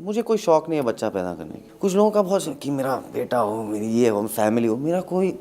मुझे कोई शौक नहीं है बच्चा पैदा करने की। कुछ लोगों का बहुत शौक कि मेरा बेटा हो, मेरी ये हो, फैमिली हो। मेरा कोई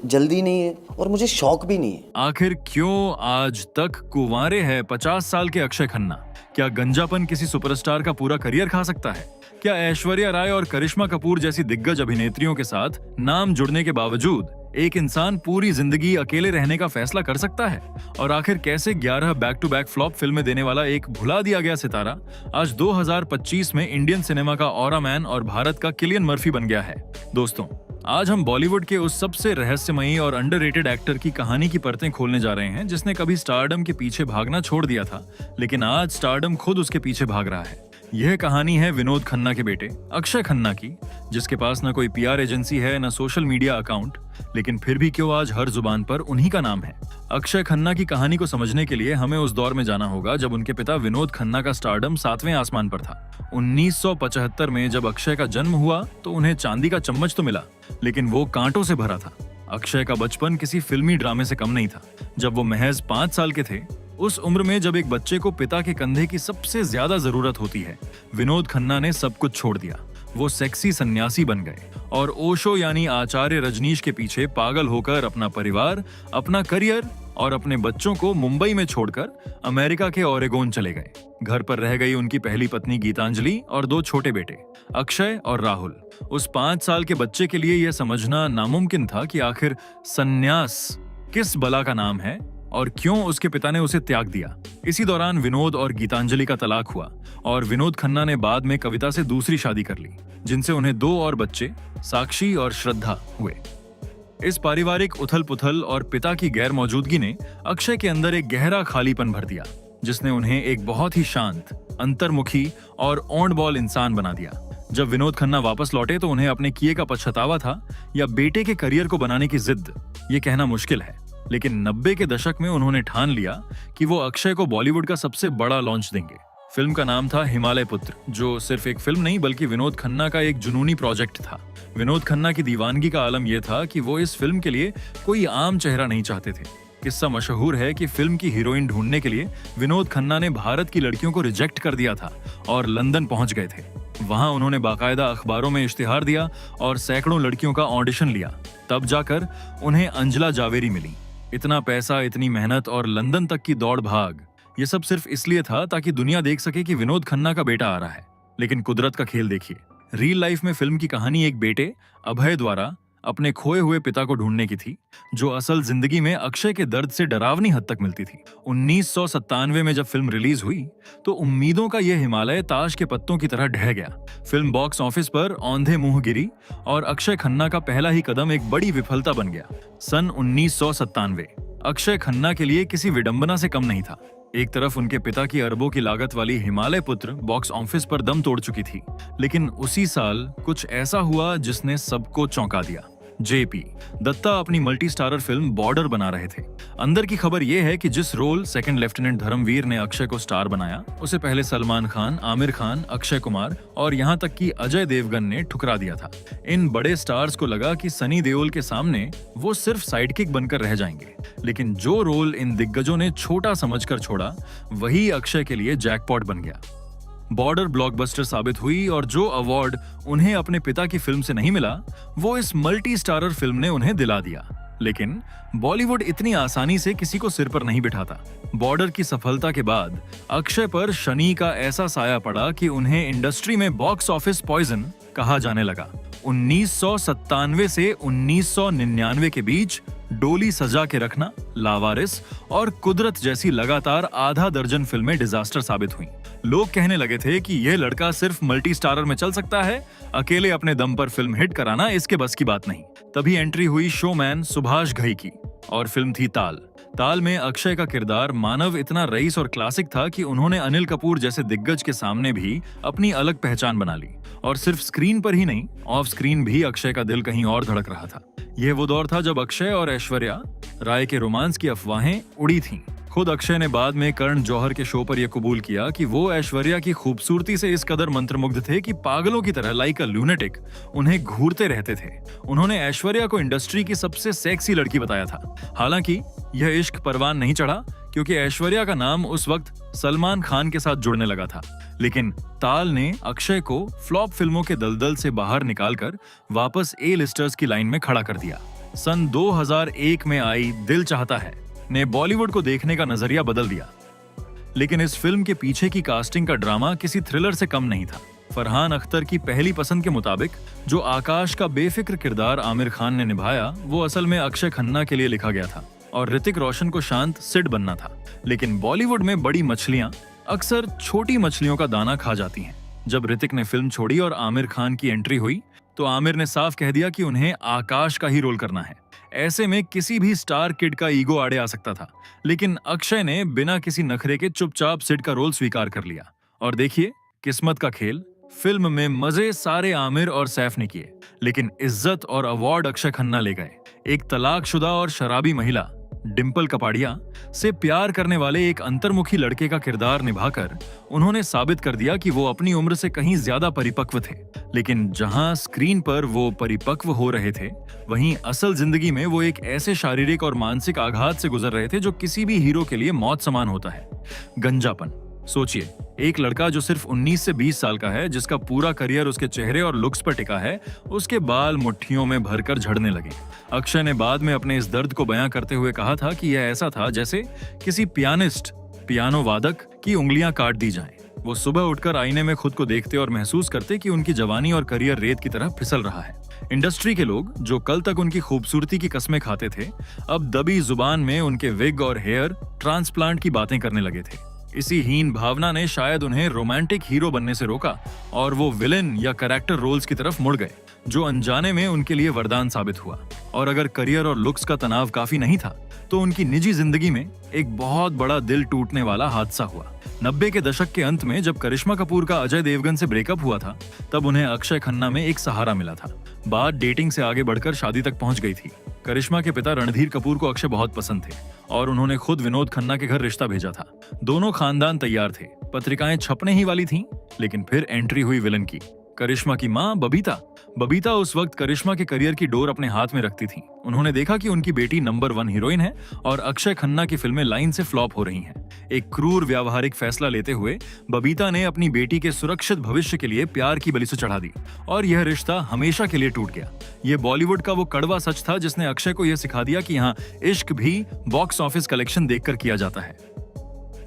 जल्दी नहीं है और मुझे शौक भी नहीं है। आखिर क्यों आज तक कुंवारे है 50 साल के अक्षय खन्ना? क्या गंजापन किसी सुपरस्टार का पूरा करियर खा सकता है? क्या ऐश्वर्या राय और करिश्मा कपूर जैसी दिग्गज अभिनेत्रियों के साथ नाम जुड़ने के बावजूद एक इंसान पूरी जिंदगी अकेले रहने का फैसला कर सकता है? और आखिर कैसे 11 बैक टू बैक फ्लॉप फिल्में देने वाला एक भुला दिया गया सितारा आज 2025 में इंडियन सिनेमा का ऑरा मैन और भारत का किलियन मर्फी बन गया है? दोस्तों, आज हम बॉलीवुड के उस सबसे रहस्यमयी और अंडररेटेड एक्टर की कहानी की परतें खोलने जा रहे हैं जिसने कभी स्टारडम के पीछे भागना छोड़ दिया था, लेकिन आज स्टारडम खुद उसके पीछे भाग रहा है। यह कहानी है विनोद खन्ना के बेटे अक्षय खन्ना की, जिसके पास न कोई पीआर एजेंसी है न सोशल मीडिया अकाउंट, लेकिन फिर भी क्यों आज हर जुबान पर उन्हीं का नाम है। अक्षय खन्ना की कहानी को समझने के लिए हमें उस दौर में जाना होगा जब उनके पिता विनोद खन्ना का स्टारडम 7वें आसमान पर था। 1975 में जब अक्षय का जन्म हुआ तो उन्हें चांदी का चम्मच तो मिला, लेकिन वो कांटों से भरा था। अक्षय का बचपन किसी फिल्मी ड्रामे से कम नहीं था। जब वो महज 5 साल के थे, उस उम्र में जब एक बच्चे को पिता के कंधे की सबसे ज्यादा जरूरत होती है, विनोद खन्ना ने सब कुछ छोड़ दिया। वो सेक्सी सन्यासी बन गए और ओशो यानी आचार्य रजनीश के पीछे पागल होकर अपना परिवार, अपना करियर और अपने बच्चों को मुंबई में छोड़कर अमेरिका के ओरेगोन चले गए। घर पर रह गई उनकी पहली पत्नी गीतांजलि और 2 छोटे बेटे अक्षय और राहुल। उस 5 साल के बच्चे के लिए यह समझना नामुमकिन था कि आखिर सन्यास किस बला का नाम है और क्यों उसके पिता ने उसे त्याग दिया। इसी दौरान विनोद और गीतांजलि का तलाक हुआ और विनोद खन्ना ने बाद में कविता से दूसरी शादी कर ली, जिनसे उन्हें 2 और बच्चे साक्षी और श्रद्धा हुए। इस पारिवारिक उथल पुथल और पिता की गैर मौजूदगी ने अक्षय के अंदर एक गहरा खालीपन भर दिया, जिसने उन्हें एक बहुत ही शांत, अंतर्मुखी और ओंड बॉल इंसान बना दिया। जब विनोद खन्ना वापस लौटे तो उन्हें अपने किए का पछतावा था या बेटे के करियर को बनाने की जिद, ये कहना मुश्किल है। लेकिन 90 के दशक में उन्होंने ठान लिया कि वो अक्षय को बॉलीवुड का सबसे बड़ा लॉन्च देंगे। फिल्म का नाम था हिमालय पुत्र, जो सिर्फ एक फिल्म नहीं बल्कि विनोद खन्ना का एक जुनूनी प्रोजेक्ट था। विनोद खन्ना की दीवानगी का आलम यह था कि वो इस फिल्म के लिए कोई आम चेहरा नहीं चाहते थे। किस्सा मशहूर है कि फिल्म की हीरोइन ढूंढने के लिए विनोद खन्ना ने भारत की लड़कियों को रिजेक्ट कर दिया था और लंदन पहुंच गए थे। वहां उन्होंने बाकायदा अखबारों में इश्तिहार दिया और सैकड़ों लड़कियों का ऑडिशन लिया। तब जाकर उन्हें अंजला जावेरी मिली। इतना पैसा, इतनी मेहनत और लंदन तक की दौड़ भाग, ये सब सिर्फ इसलिए था ताकि दुनिया देख सके कि विनोद खन्ना का बेटा आ रहा है। लेकिन कुदरत का खेल देखिए। रियल लाइफ में फिल्म की कहानी एक बेटे अभय द्वारा अपने खोए हुए पिता को ढूंढने की थी, जो असल जिंदगी में अक्षय के दर्द से डरावनी हद तक मिलती थी। 1997 में जब फिल्म रिलीज हुई तो उम्मीदों का यह हिमालय ताश के पत्तों की तरह ढह गया। फिल्म बॉक्स ऑफिस पर औंधे मुंह गिरी और अक्षय खन्ना का पहला ही कदम एक बड़ी विफलता बन गया। सन 1997 अक्षय खन्ना के लिए किसी विडंबना से कम नहीं था। एक तरफ उनके पिता की अरबों की लागत वाली हिमालय पुत्र बॉक्स ऑफिस पर दम तोड़ चुकी थी, लेकिन उसी साल कुछ ऐसा हुआ जिसने सबको चौंका दिया। जेपी दत्ता अपनी मल्टी स्टारर फिल्म बॉर्डर बना रहे थे। अंदर की खबर यह है कि जिस रोल सेकंड लेफ्टिनेंट धर्मवीर ने अक्षय को स्टार बनाया, उसे पहले सलमान खान, आमिर खान, अक्षय कुमार और यहां तक कि अजय देवगन ने ठुकरा दिया था। इन बड़े स्टार्स को लगा कि सनी देओल के सामने वो सिर्फ साइडकिक बनकर रह जाएंगे, लेकिन जो रोल इन दिग्गजों ने छोटा समझकर छोड़ा, वही अक्षय के लिए जैकपॉट बन गया। बॉर्डर ब्लॉकबस्टर साबित हुई और जो अवार्ड उन्हें अपने पिता की फिल्म से नहीं मिला, वो इस मल्टी स्टारर फिल्म ने उन्हें दिला दिया। लेकिन बॉलीवुड इतनी आसानी से किसी को सिर पर नहीं बिठाता। बॉर्डर की सफलता के बाद अक्षय पर शनि का ऐसा साया पड़ा कि उन्हें इंडस्ट्री में बॉक्स ऑफिस पॉइजन कहा जाने लगा। 1997 से 1999 के बीच डोली सजा के रखना, लावारिस और कुदरत जैसी लगातार आधा दर्जन फिल्में डिजास्टर साबित हुईं। लोग कहने लगे थे कि यह लड़का सिर्फ मल्टी स्टारर में चल सकता है, अकेले अपने दम पर फिल्म हिट कराना इसके बस की बात नहीं। तभी एंट्री हुई शोमैन सुभाष घई की और फिल्म थी ताल। ताल में अक्षय का किरदार मानव इतना रईस और क्लासिक था कि उन्होंने अनिल कपूर जैसे दिग्गज के सामने भी अपनी अलग पहचान बना ली। और सिर्फ स्क्रीन पर ही नहीं, ऑफ स्क्रीन भी अक्षय का दिल कहीं और धड़क रहा था। यह वो दौर था जब अक्षय और ऐश्वर्या राय के रोमांस की अफवाहें उड़ी थीं। खुद अक्षय ने बाद में करण जौहर के शो पर यह कबूल किया कि वो ऐश्वर्या की खूबसूरती से इस कदर मंत्रमुग्ध थे कि पागलों की तरह लाइक अ लूनेटिक उन्हें घूरते रहते थे। उन्होंने ऐश्वर्या को इंडस्ट्री की सबसे सेक्सी लड़की बताया था। हालांकि यह इश्क परवान नहीं चढ़ा, क्योंकि ऐश्वर्या का नाम उस वक्त सलमान खान के साथ जुड़ने लगा था। लेकिन ताल ने अक्षय को फ्लॉप फिल्मों के दलदल से बाहर निकालकर वापस ए लिस्टर्स की लाइन में खड़ा कर दिया। सन 2001 में आई दिल चाहता है ने बॉलीवुड को देखने का नजरिया बदल दिया। लेकिन इस फिल्म के पीछे की कास्टिंग का ड्रामा किसी थ्रिलर से कम नहीं था। फरहान अख्तर की पहली पसंद के मुताबिक जो आकाश का बेफिक्र किरदार आमिर खान ने निभाया वो असल में अक्षय खन्ना के लिए लिखा गया था और ऋतिक रोशन को शांत सिड बनना था। लेकिन बॉलीवुड में बड़ी मछलियां अक्सर छोटी मछलियों का दाना खा जाती हैं। जब ऋतिक ने फिल्म छोड़ी और आमिर खान की एंट्री हुई तो आमिर ने साफ कह दिया कि उन्हें आकाश का ही रोल करना है। ऐसे में किसी भी स्टार किड का ईगो आड़े आ सकता था, लेकिन अक्षय ने बिना किसी नखरे के चुपचाप सिड का रोल स्वीकार कर लिया। और देखिए किस्मत का खेल, फिल्म में मजे सारे आमिर और सैफ ने किए, लेकिन इज्जत और अवार्ड अक्षय खन्ना ले गए। एक तलाकशुदा और शराबी महिला डिंपल कपाड़िया से प्यार करने वाले एक अंतर्मुखी लड़के का किरदार निभाकर उन्होंने साबित कर दिया कि वो अपनी उम्र से कहीं ज्यादा परिपक्व थे। लेकिन जहां स्क्रीन पर वो परिपक्व हो रहे थे, वहीं असल जिंदगी में वो एक ऐसे शारीरिक और मानसिक आघात से गुजर रहे थे जो किसी भी हीरो के लिए मौत समान होता है। गंजापन। सोचिए, एक लड़का जो सिर्फ 19 से 20 साल का है, जिसका पूरा करियर उसके चेहरे और लुक्स पर टिका है, उसके बाल मुट्ठियों में भरकर झड़ने लगे। अक्षय ने बाद में अपने इस दर्द को बयां करते हुए कहा था कि यह ऐसा था जैसे किसी पियानो वादक की उंगलियां काट दी जाएं। वो सुबह उठकर आईने में खुद को देखते और महसूस करते कि उनकी जवानी और करियर रेत की तरह फिसल रहा है। इंडस्ट्री के लोग जो कल तक उनकी खूबसूरती की कस्में खाते थे, अब दबी जुबान में उनके विग और हेयर ट्रांसप्लांट की बातें करने लगे थे। इसी हीन भावना ने शायद उन्हें रोमांटिक हीरो बनने से रोका और वो विलेन या कैरेक्टर रोल्स की तरफ मुड़ गए, जो अनजाने में उनके लिए वरदान साबित हुआ। और अगर करियर और लुक्स का तनाव काफी नहीं था, तो उनकी निजी जिंदगी में एक बहुत बड़ा दिल टूटने वाला हादसा हुआ। 90 के दशक के अंत में जब करिश्मा कपूर का अजय देवगन से ब्रेकअप हुआ था, तब उन्हें अक्षय खन्ना में एक सहारा मिला था। बात डेटिंग से आगे बढ़कर शादी तक पहुंच गई थी। करिश्मा के पिता रणधीर कपूर को अक्षय बहुत पसंद थे और उन्होंने खुद विनोद खन्ना के घर रिश्ता भेजा था। दोनों खानदान तैयार थे, पत्रिकाएं छपने ही वाली थीं, लेकिन फिर एंट्री हुई विलन की। करिश्मा की मां बबीता उस वक्त करिश्मा के करियर की डोर अपने हाथ में रखती थी। उन्होंने देखा कि उनकी बेटी नंबर 1 हीरोइन है और अक्षय खन्ना की फिल्में लाइन से फ्लॉप हो रही हैं। एक क्रूर व्यावहारिक फैसला लेते हुए बबीता ने अपनी बेटी के सुरक्षित भविष्य के लिए प्यार की बलि से चढ़ा दी और यह रिश्ता हमेशा के लिए टूट गया। यह बॉलीवुड का वो कड़वा सच था जिसने अक्षय को यह सिखा दिया कि यहाँ इश्क भी बॉक्स ऑफिस कलेक्शन देखकर किया जाता है।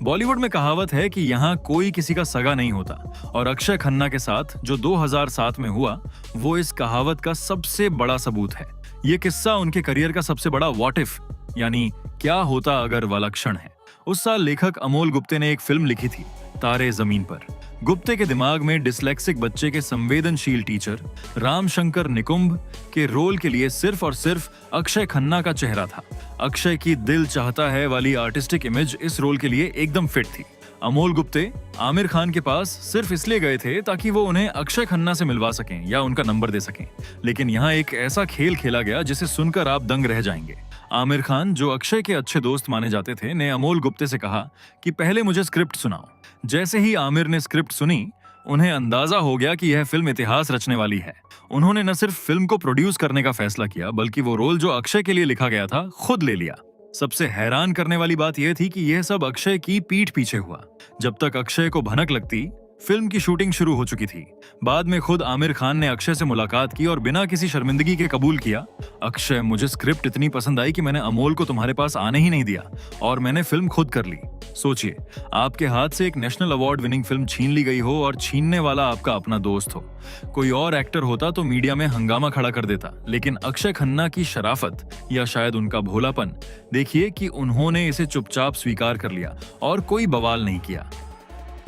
बॉलीवुड में कहावत है कि यहाँ कोई किसी का सगा नहीं होता, और अक्षय खन्ना के साथ जो 2007 में हुआ वो इस कहावत का सबसे बड़ा सबूत है। ये किस्सा उनके करियर का सबसे बड़ा व्हाट इफ यानी क्या होता अगर वाला क्षण है। उस साल लेखक अमोल गुप्ते ने एक फिल्म लिखी थी, तारे जमीन पर। गुप्ते के दिमाग में डिस्लेक्सिक बच्चे के संवेदनशील टीचर रामशंकर निकुंभ के रोल के लिए सिर्फ और सिर्फ अक्षय खन्ना का चेहरा था। अक्षय की दिल चाहता है वाली आर्टिस्टिक इमेज इस रोल के लिए एकदम फिट थी। अमोल गुप्ते आमिर खान के पास सिर्फ इसलिए गए थे ताकि वो उन्हें अक्षय खन्ना से मिलवा सकें या उनका नंबर दे सकें, लेकिन यहाँ एक ऐसा खेल खेला गया जिसे सुनकर आप दंग रह जाएंगे। आमिर खान, जो अक्षय के अच्छे दोस्त माने जाते थे, ने अमोल गुप्ते से कहा कि पहले मुझे स्क्रिप्ट सुनाओ। जैसे ही आमिर ने स्क्रिप्ट सुनी, उन्हें अंदाजा हो गया कि यह फिल्म इतिहास रचने वाली है। उन्होंने न सिर्फ फिल्म को प्रोड्यूस करने का फैसला किया, बल्कि वो रोल जो अक्षय के लिए लिखा गया था खुद ले लिया। सबसे हैरान करने वाली बात यह थी कि यह सब अक्षय की पीठ पीछे हुआ। जब तक अक्षय को भनक लगती, फिल्म की शूटिंग शुरू हो चुकी थी। बाद में खुद आमिर खान ने अक्षय से मुलाकात की और बिना किसी शर्मिंदगी के कबूल किया, अक्षय, मुझे स्क्रिप्ट इतनी पसंद आई कि मैंने अमोल को तुम्हारे पास आने ही नहीं दिया और मैंने फिल्म खुद कर ली। सोचिए, आपके हाथ से एक नेशनल अवार्ड विनिंग फिल्म छीन ली गई हो और छीनने वाला आपका अपना दोस्त हो। कोई और एक्टर होता तो मीडिया में हंगामा खड़ा कर देता, लेकिन अक्षय खन्ना की शराफत या शायद उनका भोलापन देखिए कि उन्होंने इसे चुपचाप स्वीकार कर लिया और कोई बवाल नहीं किया।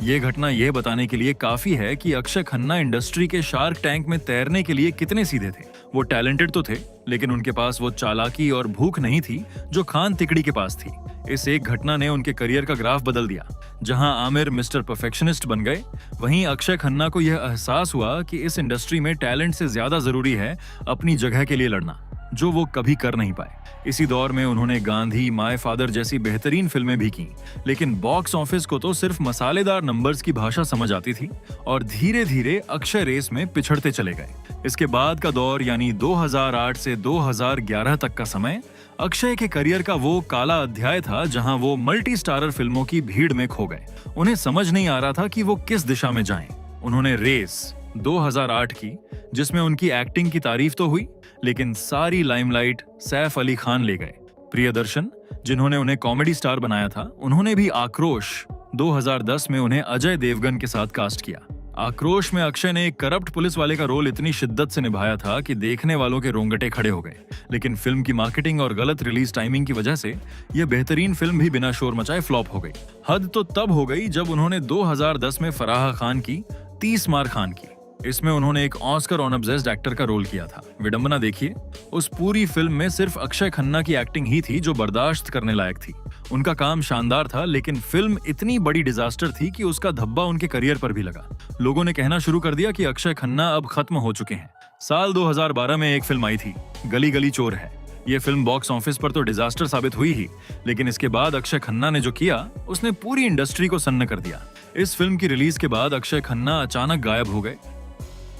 ये घटना यह बताने के लिए काफी है कि अक्षय खन्ना इंडस्ट्री के शार्क टैंक में तैरने के लिए कितने सीधे थे। वो टैलेंटेड तो थे, लेकिन उनके पास वो चालाकी और भूख नहीं थी जो खान तिकड़ी के पास थी। इस एक घटना ने उनके करियर का ग्राफ बदल दिया। जहां आमिर मिस्टर परफेक्शनिस्ट बन गए, वहीं अक्षय खन्ना को यह एहसास हुआ कि इस इंडस्ट्री में टैलेंट से ज्यादा जरूरी है अपनी जगह के लिए लड़ना। जो वो कभी कर नहीं पाए। इसी दौर में उन्होंने गांधी, माय फादर जैसी बेहतरीन फिल्में भी की, लेकिन बॉक्स ऑफिस को तो सिर्फ मसालेदार नंबर्स की भाषा समझ आती थी और धीरे धीरे अक्षय रेस में पिछड़ते चले गए। इसके बाद का दौर यानी 2008 से 2011 तक का समय अक्षय के करियर का वो काला अध्याय था जहां वो मल्टी स्टारर फिल्मों की भीड़ में खो गए। उन्हें समझ नहीं आ रहा था कि वो किस दिशा में जाएं। उन्होंने रेस 2008 की, जिसमें उनकी एक्टिंग की तारीफ तो हुई, लेकिन सारी लाइमलाइट सैफ अली खान ले गए। प्रियदर्शन, जिन्होंने उन्हें कॉमेडी स्टार बनाया था, उन्होंने भी आक्रोश 2010 में उन्हें अजय देवगन के साथ कास्ट किया। आक्रोश में अक्षय ने एक करप्ट पुलिस वाले का रोल इतनी शिद्दत से निभाया था कि देखने वालों के रोंगटे खड़े हो गए, लेकिन फिल्म की मार्केटिंग और गलत रिलीज टाइमिंग की वजह से यह बेहतरीन फिल्म भी बिना शोर मचाए फ्लॉप हो गई। हद तो तब हो गई जब उन्होंने 2010 में फराह खान की 30 मार खान की। इसमें उन्होंने एक ऑस्कर ऑब्सेस्ड एक्टर का रोल किया था। विडंबना देखिए, उस पूरी फिल्म में सिर्फ अक्षय खन्ना की एक्टिंग ही थी जो बर्दाश्त करने लायक थी। उनका काम शानदार था, लेकिन फिल्म इतनी बड़ी डिजास्टर थी कि उसका धब्बा उनके करियर पर भी लगा। लोगों ने कहना शुरू कर दिया कि अक्षय खन्ना अब खत्म हो चुके हैं। साल 2012 में एक फिल्म आई थी, गली गली चोर है। ये फिल्म बॉक्स ऑफिस पर तो डिजास्टर साबित हुई ही, लेकिन इसके बाद अक्षय खन्ना ने जो किया उसने पूरी इंडस्ट्री को सन्न कर दिया। इस फिल्म की रिलीज के बाद अक्षय खन्ना अचानक गायब हो गए।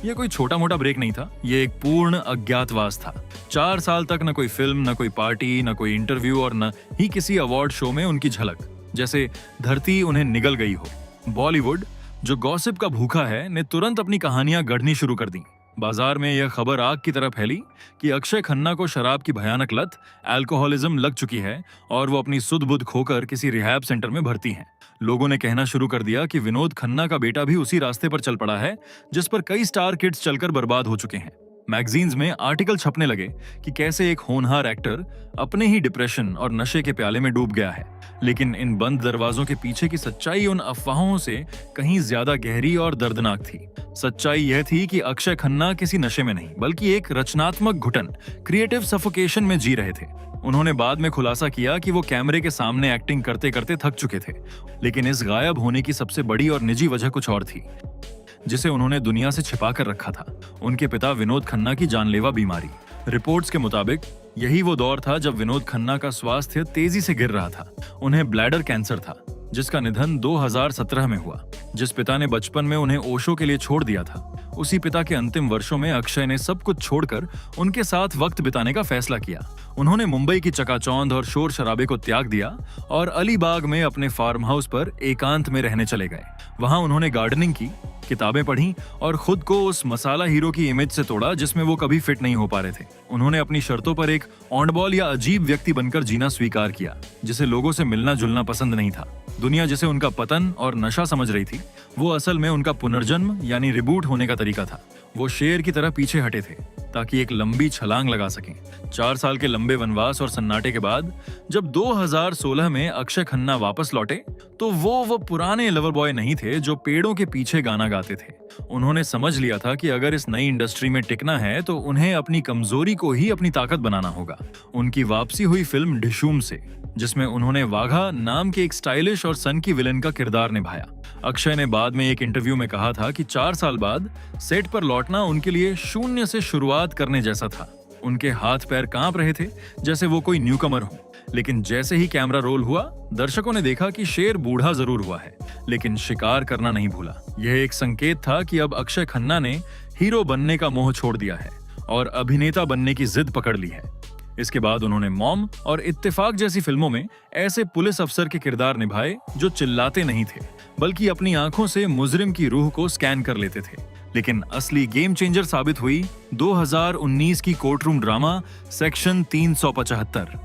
यह कोई छोटा मोटा ब्रेक नहीं था, ये एक पूर्ण अज्ञातवास था। 4 साल तक न कोई फिल्म, न कोई पार्टी, न कोई इंटरव्यू और न ही किसी अवार्ड शो में उनकी झलक, जैसे धरती उन्हें निगल गई हो। बॉलीवुड, जो गॉसिप का भूखा है, ने तुरंत अपनी कहानियां गढ़नी शुरू कर दी। बाजार में यह खबर आग की तरह फैली कि अक्षय खन्ना को शराब की भयानक लत, अल्कोहलिज्म लग चुकी है और वो अपनी सुध बुध खोकर किसी रिहैब सेंटर में भर्ती हैं। लोगों ने कहना शुरू कर दिया कि विनोद खन्ना का बेटा भी उसी रास्ते पर चल पड़ा है जिस पर कई स्टार किड्स चलकर बर्बाद हो चुके हैं। मैगजीन्स में आर्टिकल छपने लगे कि कैसे एक होनहार एक्टर अपने ही डिप्रेशन और नशे के प्याले में डूब गया है। लेकिन इन बंद दरवाजों के पीछे की सच्चाई उन अफवाहों से कहीं ज्यादा गहरी और दर्दनाक थी। सच्चाई यह थी कि अक्षय खन्ना किसी नशे में नहीं, बल्कि एक रचनात्मक घुटन, क्रिएटिव सफोकेशन में जी रहे थे। उन्होंने बाद में खुलासा किया कि वो कैमरे के सामने एक्टिंग करते करते थक चुके थे, लेकिन इस गायब होने की सबसे बड़ी और निजी वजह कुछ और थी, जिसे उन्होंने दुनिया से छिपा कर रखा था। उनके पिता विनोद खन्ना की जानलेवा बीमारी। रिपोर्ट्स के मुताबिक यही वो दौर था जब विनोद खन्ना का स्वास्थ्य तेजी से गिर रहा था। उन्हें ब्लैडर कैंसर था, जिसका निधन 2017 में हुआ। जिस पिता ने बचपन में उन्हें ओशो के लिए छोड़ दिया था, उसी पिता के अंतिम वर्षों में अक्षय ने सब कुछ छोड़कर उनके साथ वक्त बिताने का फैसला किया। उन्होंने मुंबई की चकाचौंध और शोर शराबे को त्याग दिया और अलीबाग में अपने फार्म हाउस पर एकांत में रहने चले गए। वहां उन्होंने गार्डनिंग की, किताबें पढ़ी और खुद को उस मसाला हीरो की इमेज से तोड़ा जिसमें वो कभी फिट नहीं हो पा रहे थे। उन्होंने अपनी शर्तों पर एक ऑनबॉल या अजीब व्यक्ति बनकर जीना स्वीकार किया, जिसे लोगों से मिलना जुलना पसंद नहीं था। दुनिया जिसे उनका पतन और नशा समझ रही थी, वो असल में उनका पुनर्जन्म यानी रिबूट होने का तरीका था। वो शेर की तरह पीछे हटे थे ताकि एक लंबी छलांग लगा सकें। 4 साल के लंबे वनवास और सन्नाटे के बाद जब 2016 में अक्षय खन्ना वापस लौटे, तो वो पुराने लवर बॉय नहीं थे जो पेड़ों के पीछे गाना गाते थे। उन्होंने समझ लिया था कि अगर इस नई इंडस्ट्री में टिकना है तो उन्हें अपनी कमजोरी को ही अपनी ताकत बनाना होगा। उनकी वापसी हुई फिल्म डिशूम से, जिसमें उन्होंने वाघा नाम के एक स्टाइलिश और सन की विलन का किरदार निभाया। अक्षय ने बाद में एक इंटरव्यू में कहा था कि 4 साल बाद सेट पर लौटना उनके लिए शून्य से शुरुआत करने जैसा था। उनके हाथ पैर कांप रहे थे जैसे वो कोई न्यूकमर हो। लेकिन जैसे ही कैमरा रोल हुआ, दर्शकों ने देखा कि शेर बूढ़ा जरूर हुआ है, लेकिन शिकार करना नहीं भूला। यह एक संकेत था कि अब अक्षय खन्ना ने हीरो बनने का मोह छोड़ दिया है और अभिनेता बनने की जिद पकड़ ली है। इसके बाद उन्होंने मॉम और इत्तेफाक जैसी फिल्मों में ऐसे पुलिस अफसर के किरदार निभाए जो चिल्लाते नहीं थे, बल्कि अपनी आंखों से मुजरिम की रूह को स्कैन कर लेते थे। लेकिन असली गेम चेंजर साबित हुई 2019 की कोर्टरूम ड्रामा सेक्शन 375।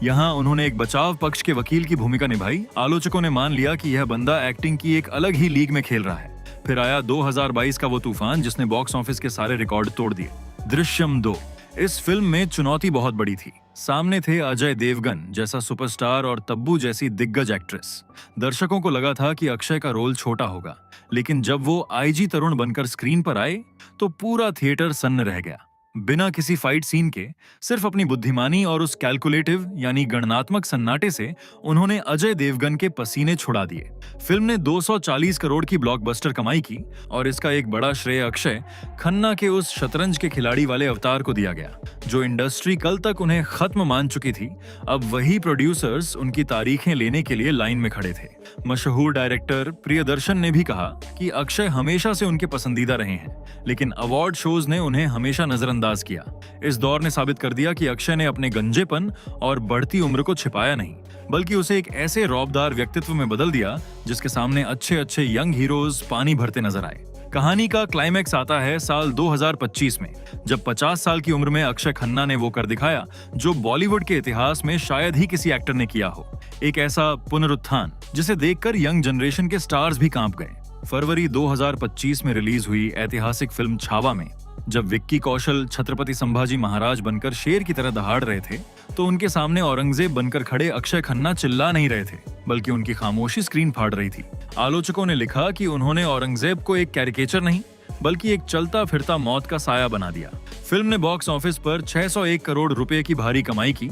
यहाँ उन्होंने एक बचाव पक्ष के वकील की भूमिका निभाई। आलोचकों ने मान लिया कि यह बंदा एक्टिंग की एक अलग ही लीग में खेल रहा है। फिर आया 2022 का वो तूफान जिसने बॉक्स ऑफिस के सारे रिकॉर्ड तोड़ दिए, दृश्यम 2। इस फिल्म में चुनौती बहुत बड़ी थी। सामने थे अजय देवगन जैसा सुपरस्टार और तब्बू जैसी दिग्गज एक्ट्रेस। दर्शकों को लगा था कि अक्षय का रोल छोटा होगा, लेकिन जब वो आईजी तरुण बनकर स्क्रीन पर आए तो पूरा थिएटर सन्न रह गया। बिना किसी फाइट सीन के सिर्फ अपनी बुद्धिमानी और उस कैलकुलेटिव यानी गणनात्मक सन्नाटे से उन्होंने अजय देवगन के पसीने छुड़ा दिए। फिल्म ने 240 करोड़ की ब्लॉकबस्टर कमाई की और इसका एक बड़ा श्रेय अक्षय खन्ना के उस शतरंज के खिलाड़ी वाले अवतार को दिया गया जो इंडस्ट्री कल तक उन्हें खत्म मान चुकी थी। अब वही प्रोड्यूसर्स उनकी तारीखें लेने के लिए लाइन में खड़े थे। मशहूर डायरेक्टर प्रियदर्शन ने भी कहा कि अक्षय हमेशा से उनके पसंदीदा रहे हैं, लेकिन अवार्ड शोज ने उन्हें हमेशा नजरअंदाज किया। इस दौर ने साबित कर दिया कि अक्षय ने अपने गंजेपन और बढ़ती उम्र को छिपाया नहीं, बल्कि उसे एक ऐसे रौबदार व्यक्तित्व में बदल दिया जिसके सामने अच्छे अच्छे यंग हीरोज पानी भरते नजर आए। कहानी का क्लाइमैक्स आता है साल 2025 में, जब 50 साल की उम्र में अक्षय खन्ना ने वो कर दिखाया जो बॉलीवुड के इतिहास में शायद ही किसी एक्टर ने किया हो। एक ऐसा पुनरुत्थान जिसे देखकर यंग जनरेशन के स्टार्स भी कांप गए। फरवरी 2025 में रिलीज हुई ऐतिहासिक फिल्म छावा में जब विक्की कौशल छत्रपति संभाजी महाराज बनकर शेर की तरह दहाड़ रहे थे, तो उनके सामने औरंगजेब बनकर खड़े अक्षय खन्ना चिल्ला नहीं रहे थे, बल्कि उनकी खामोशी स्क्रीन फाड़ रही थी। आलोचकों ने लिखा कि उन्होंने औरंगजेब को एक कैरिकेचर नहीं बल्कि एक चलता फिरता मौत का साया बना दिया। फिल्म ने बॉक्स ऑफिस पर 601 करोड़ रुपए की भारी कमाई की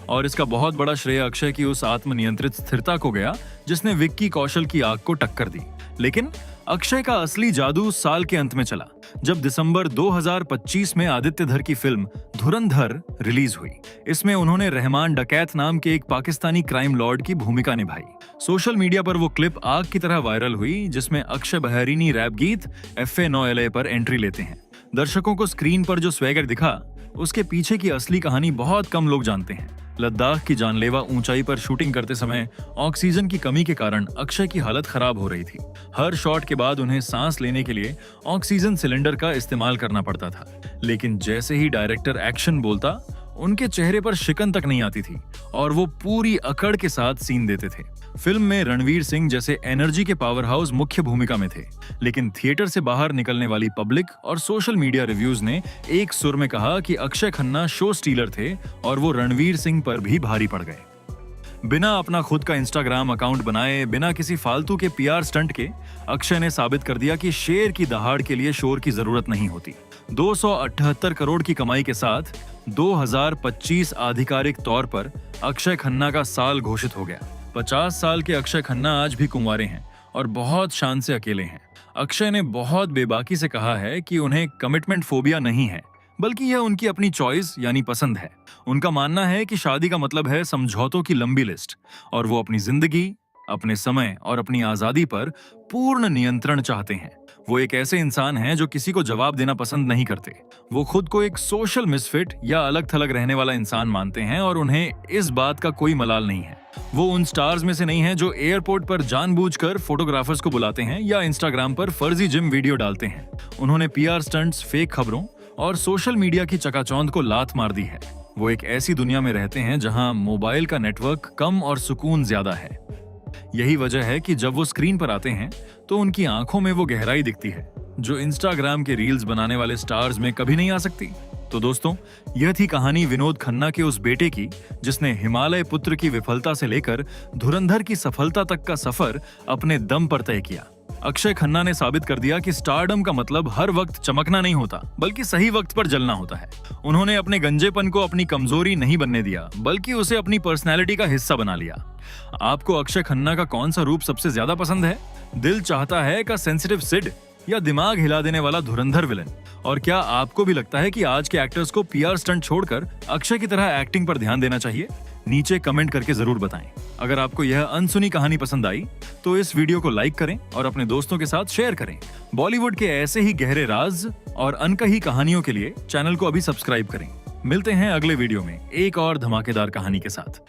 और इसका बहुत बड़ा श्रेय अक्षय की उस आत्मनियंत्रित स्थिरता को गया जिसने विक्की कौशल की आग को टक्कर दी। लेकिन अक्षय का असली जादू साल के अंत में चला, जब दिसंबर 2025 में आदित्य धर की फिल्म धुरंधर रिलीज हुई। इसमें उन्होंने रहमान डकैत नाम के एक पाकिस्तानी क्राइम लॉर्ड की भूमिका निभाई। सोशल मीडिया पर वो क्लिप आग की तरह वायरल हुई जिसमें अक्षय बहरीनी रैप गीत FA 9 LA पर एंट्री लेते हैं। दर्शकों को स्क्रीन पर जो स्वैगर दिखा उसके पीछे की असली कहानी बहुत कम लोग जानते हैं। लद्दाख की जानलेवा ऊंचाई पर शूटिंग करते समय ऑक्सीजन की कमी के कारण अक्षय की हालत खराब हो रही थी। हर शॉट के बाद उन्हें सांस लेने के लिए ऑक्सीजन सिलेंडर का इस्तेमाल करना पड़ता था, लेकिन जैसे ही डायरेक्टर एक्शन बोलता उनके चेहरे पर शिकन तक नहीं आती थी और वो पूरी अकड़ के साथ सीन देते थे। फिल्म में रणवीर सिंह जैसे एनर्जी के पावर हाउस मुख्य भूमिका में थे, लेकिन थिएटर से बाहर निकलने वाली पब्लिक और सोशल मीडिया रिव्यूज ने एक सुर में कहा कि अक्षय खन्ना शो स्टीलर थे और वो रणवीर सिंह पर भी भारी पड़ गए। बिना अपना खुद का इंस्टाग्राम अकाउंट बनाए, बिना किसी फालतू के PR स्टंट के अक्षय ने साबित कर दिया कि शेर की दहाड़ के लिए शोर की जरूरत नहीं होती। 278 करोड़ की कमाई के साथ 2025 आधिकारिक तौर पर अक्षय खन्ना का साल घोषित हो गया। 50 साल के अक्षय खन्ना आज भी कुंवारे हैं और बहुत शान से अकेले हैं। अक्षय ने बहुत बेबाकी से कहा है कि उन्हें कमिटमेंट फोबिया नहीं है, बल्कि यह उनकी अपनी चॉइस यानी पसंद है। उनका मानना है कि शादी का मतलब है समझौतों की लंबी लिस्ट और वो अपनी जिंदगी, अपने समय और अपनी आजादी पर पूर्ण नियंत्रण चाहते हैं। वो एक ऐसे इंसान हैं जो किसी को जवाब देना पसंद नहीं करते। वो खुद को एक सोशल मिसफिट या अलग थलग रहने वाला इंसान मानते हैं और उन्हें इस बात का कोई मलाल नहीं है। वो उन स्टार्स में से नहीं है जो एयरपोर्ट पर जानबूझकर फोटोग्राफर्स को बुलाते हैं या इंस्टाग्राम पर फर्जी जिम वीडियो डालते हैं। उन्होंने PR स्टंट्स, फेक खबरों और सोशल मीडिया की चकाचौंध को लात मार दी है। वो एक ऐसी दुनिया में रहते हैं जहां मोबाइल का नेटवर्क कम और सुकून ज्यादा है। यही वजह है कि जब वो स्क्रीन पर आते हैं तो उनकी आंखों में वो गहराई दिखती है जो इंस्टाग्राम के रील्स बनाने वाले स्टार्स में कभी नहीं आ सकती। तो दोस्तों, यह थी कहानी विनोद खन्ना के उस बेटे की जिसने हिमालय पुत्र की विफलता से लेकर धुरंधर की सफलता तक का सफर अपने दम पर तय किया। अक्षय खन्ना ने साबित कर दिया कि स्टारडम का मतलब हर वक्त चमकना नहीं होता, बल्कि सही वक्त पर जलना होता है। उन्होंने अपने गंजेपन को अपनी कमजोरी नहीं बनने दिया, बल्कि उसे अपनी पर्सनैलिटी का हिस्सा बना लिया। आपको अक्षय खन्ना का कौन सा रूप सबसे ज्यादा पसंद है? दिल चाहता है का सेंसिटिव सिड या दिमाग हिला देने वाला धुरंधर विलन? और क्या आपको भी लगता है कि आज के एक्टर्स को PR स्टंट छोड़कर अक्षय की तरह एक्टिंग पर ध्यान देना चाहिए? नीचे कमेंट करके जरूर बताएं। अगर आपको यह अनसुनी कहानी पसंद आई तो इस वीडियो को लाइक करें और अपने दोस्तों के साथ शेयर करें। बॉलीवुड के ऐसे ही गहरे राज और अनकही कहानियों के लिए चैनल को अभी सब्सक्राइब करें। मिलते हैं अगले वीडियो में एक और धमाकेदार कहानी के साथ।